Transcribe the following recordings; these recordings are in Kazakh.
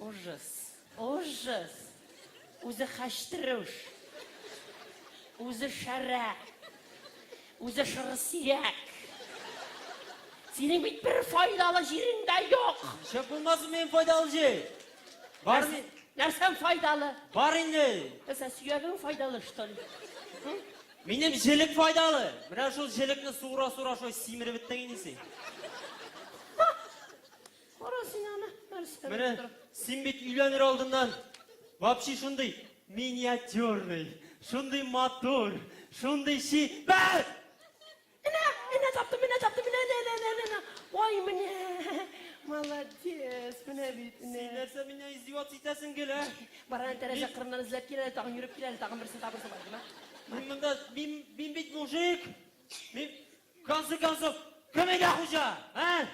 Ужас. Ужас. Өзі қаштыруш. Өзі шара. Өзі шыры сирек. Сенің бит бір файдалы жерің де жоқ. Шеп болмасын мен файдалы же. Бар мен. Нәрсен файдалы? Бар енді. Сен сүйегің файдалы, что ли? Менің желік файдалы. Мына шол желікні суыра-суыра шой симірі біттен енесі. Қара сен ана. Міне, сен бет үйленер алдымдан. Вообще шындай миниатюрный, шындай мотор, шындай ши... Бәр! Міне таптым. Ой, міне. Молодец, міне бит, Сен міне. нәрсе менен издеваться етесің кел, ә? Баран тәрәзі қырынан ізлеп келеді, тағын жүріп келеді, тағын бірсін табырсы бар, ма? Мен мында, мен бет мужик. Мен, концы концов, кім еді ақужа, ә?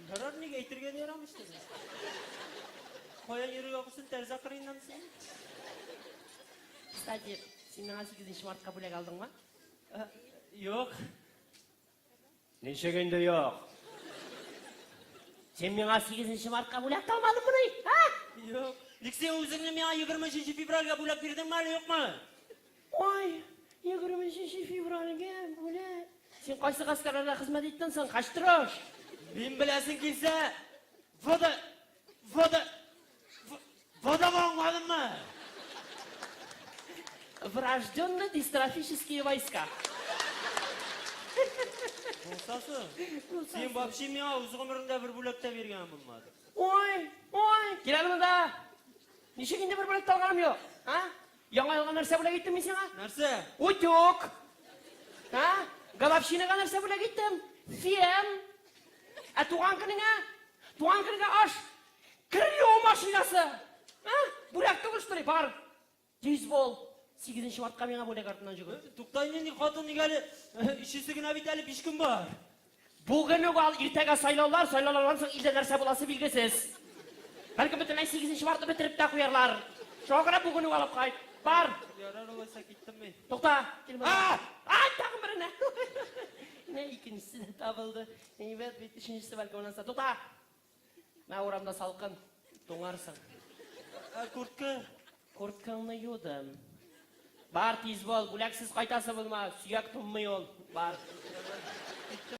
Жарар неге әйтірген ерамышты? Қоя ерек ақысын тәрзі қырайынан сен? Кстати, сен маған 8 мартқа бөлек алдың ма? Yok. Нешегенде жоқ. Сен маған 8 мартқа бөлек алмадың мұны, а? Yok. Лексен өзіңні маған 20 февральға бөлек бердің ма, жоқ ма? Ой, 20 февральге бөлек. Сен қайсы қасқарада қызмет еттің, сен қаштырыш? Мен білесің келсе, вода болмадың ма? Врожденные дистрофические войска. Болсасы, сен вообще мені өз ғұмырында бір бөлекте берген болмады. Ой, келеді мұнда. Нешегенде бір бөлекте алғаным жоқ, а? Яңа алған нәрсе бөлек еттім мен сеңа? Нәрсе? Утюг. А? Головщинаға нәрсе бөлек еттім. Фен. Туған күніңе аш. Кіріу машинасы. Бөлек түгіл, что ли? Бар. Тез бол. 8 мартқа меңа бөлек артынан жүгір. Тұқтайын не қатын негелі үшесігін әбет әлі 5 күн бар. Бүгін ал ертегі сайлаулардан соң илде нәрсе боласы білгесіз. Бәлкім бүтінай 8 марты бітіріп та қоярлар. Жоғыра бүгін алып қайт. Бар. Ярар олайса кеттім мен. Тоқта. Тағым біріне. Не, екіншісі де табылды. Бет, үшіншісі бәлкім онанса. Тоқта. Мә орамда салқын. Тоңарсың. Құрткаңны юдым. Бар, тез бол. Бүләксіз қайтасы болма. Сүйек тұммай ол. Бар.